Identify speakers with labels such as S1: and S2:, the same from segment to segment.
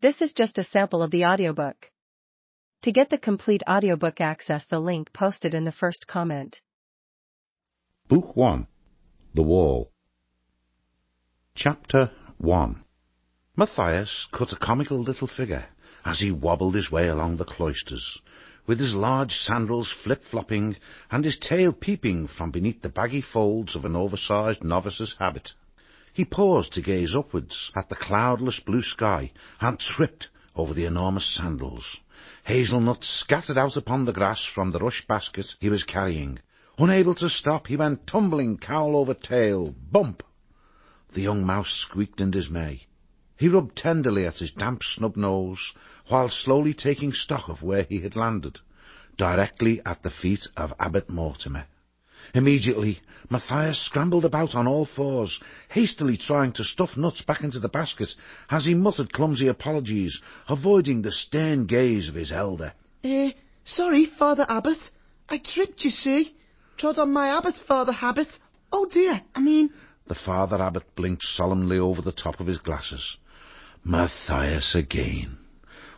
S1: This is just a sample of the audiobook. To get the complete audiobook, access the link posted in the first comment.
S2: Book 1. The Wall. Chapter 1. Matthias cut a comical little figure as he wobbled his way along the cloisters, with his large sandals flip-flopping and his tail peeping from beneath the baggy folds of an oversized novice's habit. He paused to gaze upwards at the cloudless blue sky and tripped over the enormous sandals. Hazelnuts scattered out upon the grass from the rush basket he was carrying. Unable to stop, he went tumbling cowl over tail. Bump! The young mouse squeaked in dismay. He rubbed tenderly at his damp snub nose, while slowly taking stock of where he had landed, directly at the feet of Abbot Mortimer. Immediately, Matthias scrambled about on all fours, hastily trying to stuff nuts back into the basket as he muttered clumsy apologies, avoiding the stern gaze of his elder.
S3: Sorry, Father Abbot. I tripped, you see. Trod on my abbot, Father Habit. Oh dear,
S2: The Father Abbot blinked solemnly over the top of his glasses. Matthias again.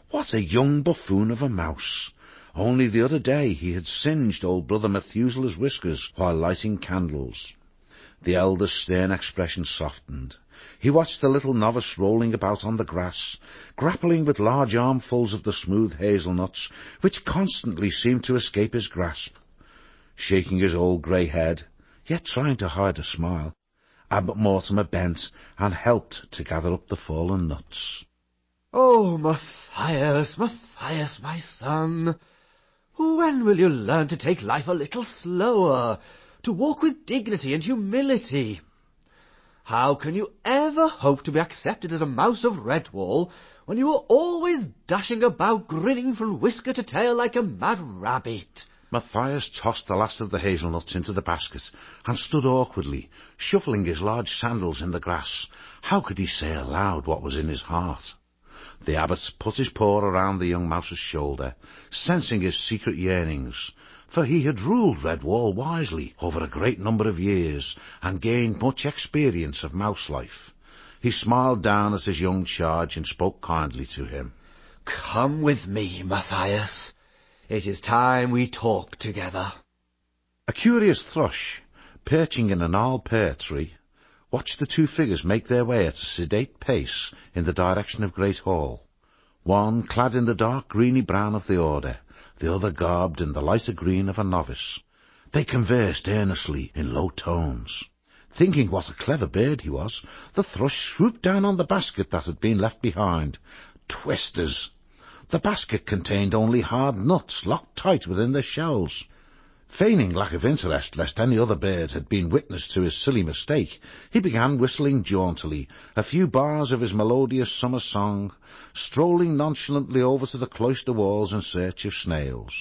S2: What a young buffoon of a mouse! Only the other day he had singed old Brother Methuselah's whiskers while lighting candles. The elder's stern expression softened. He watched the little novice rolling about on the grass, grappling with large armfuls of the smooth hazelnuts, which constantly seemed to escape his grasp. Shaking his old grey head, yet trying to hide a smile, Abbot Mortimer bent and helped to gather up the fallen nuts.
S4: "Oh, Matthias, Matthias, my son, when will you learn to take life a little slower, to walk with dignity and humility? How can you ever hope to be accepted as a mouse of Redwall when you are always dashing about, grinning from whisker to tail like a mad rabbit?"
S2: Matthias tossed the last of the hazelnuts into the basket and stood awkwardly, shuffling his large sandals in the grass. How could he say aloud what was in his heart? The abbot put his paw around the young mouse's shoulder, sensing his secret yearnings, for he had ruled Redwall wisely over a great number of years and gained much experience of mouse life. He smiled down at his young charge and spoke kindly to him.
S4: "Come with me, Matthias. It is time we talk together."
S2: A curious thrush, perching in a gnarled pear tree, watched the two figures make their way at a sedate pace in the direction of Great Hall, one clad in the dark greeny brown of the order, the other garbed in the lighter green of a novice. They conversed earnestly in low tones. Thinking what a clever bird he was, the thrush swooped down on the basket that had been left behind. Twisters! The basket contained only hard nuts locked tight within their shells. Feigning lack of interest lest any other bird had been witness to his silly mistake, he began whistling jauntily a few bars of his melodious summer song, strolling nonchalantly over to the cloister walls in search of snails.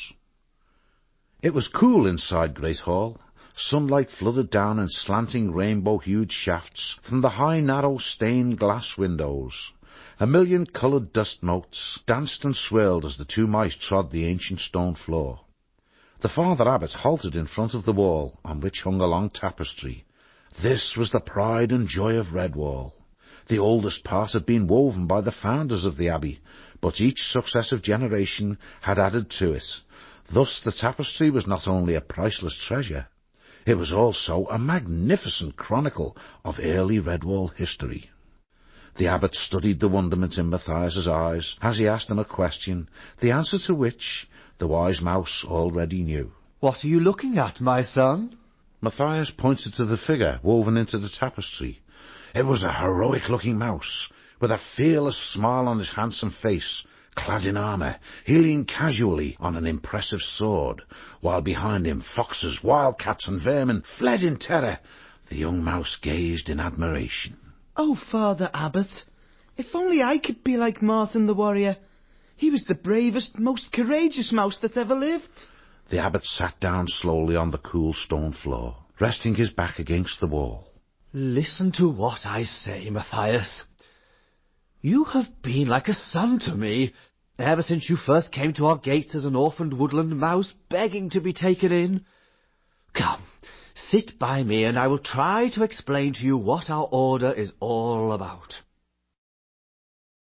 S2: It was cool inside Great Hall. Sunlight flooded down in slanting rainbow-hued shafts from the high, narrow, stained glass windows. A million coloured dust motes danced and swirled as the two mice trod the ancient stone floor. The Father Abbot halted in front of the wall, on which hung a long tapestry. This was the pride and joy of Redwall. The oldest part had been woven by the founders of the abbey, but each successive generation had added to it. Thus the tapestry was not only a priceless treasure, it was also a magnificent chronicle of early Redwall history. The abbot studied the wonderment in Matthias's eyes as he asked him a question, the answer to which the wise mouse already knew.
S4: "What are you looking at, my son?"
S2: Matthias pointed to the figure woven into the tapestry. It was a heroic-looking mouse, with a fearless smile on his handsome face, clad in armour, he leaned casually on an impressive sword, while behind him foxes, wildcats and vermin fled in terror. The young mouse gazed in admiration.
S3: "Oh, Father Abbot, if only I could be like Martin the warrior. He was the bravest, most courageous mouse that ever lived."
S2: The abbot sat down slowly on the cool stone floor, resting his back against the wall.
S4: "Listen to what I say, Matthias. You have been like a son to me, ever since you first came to our gates as an orphaned woodland mouse, begging to be taken in. Come, sit by me, and I will try to explain to you what our order is all about.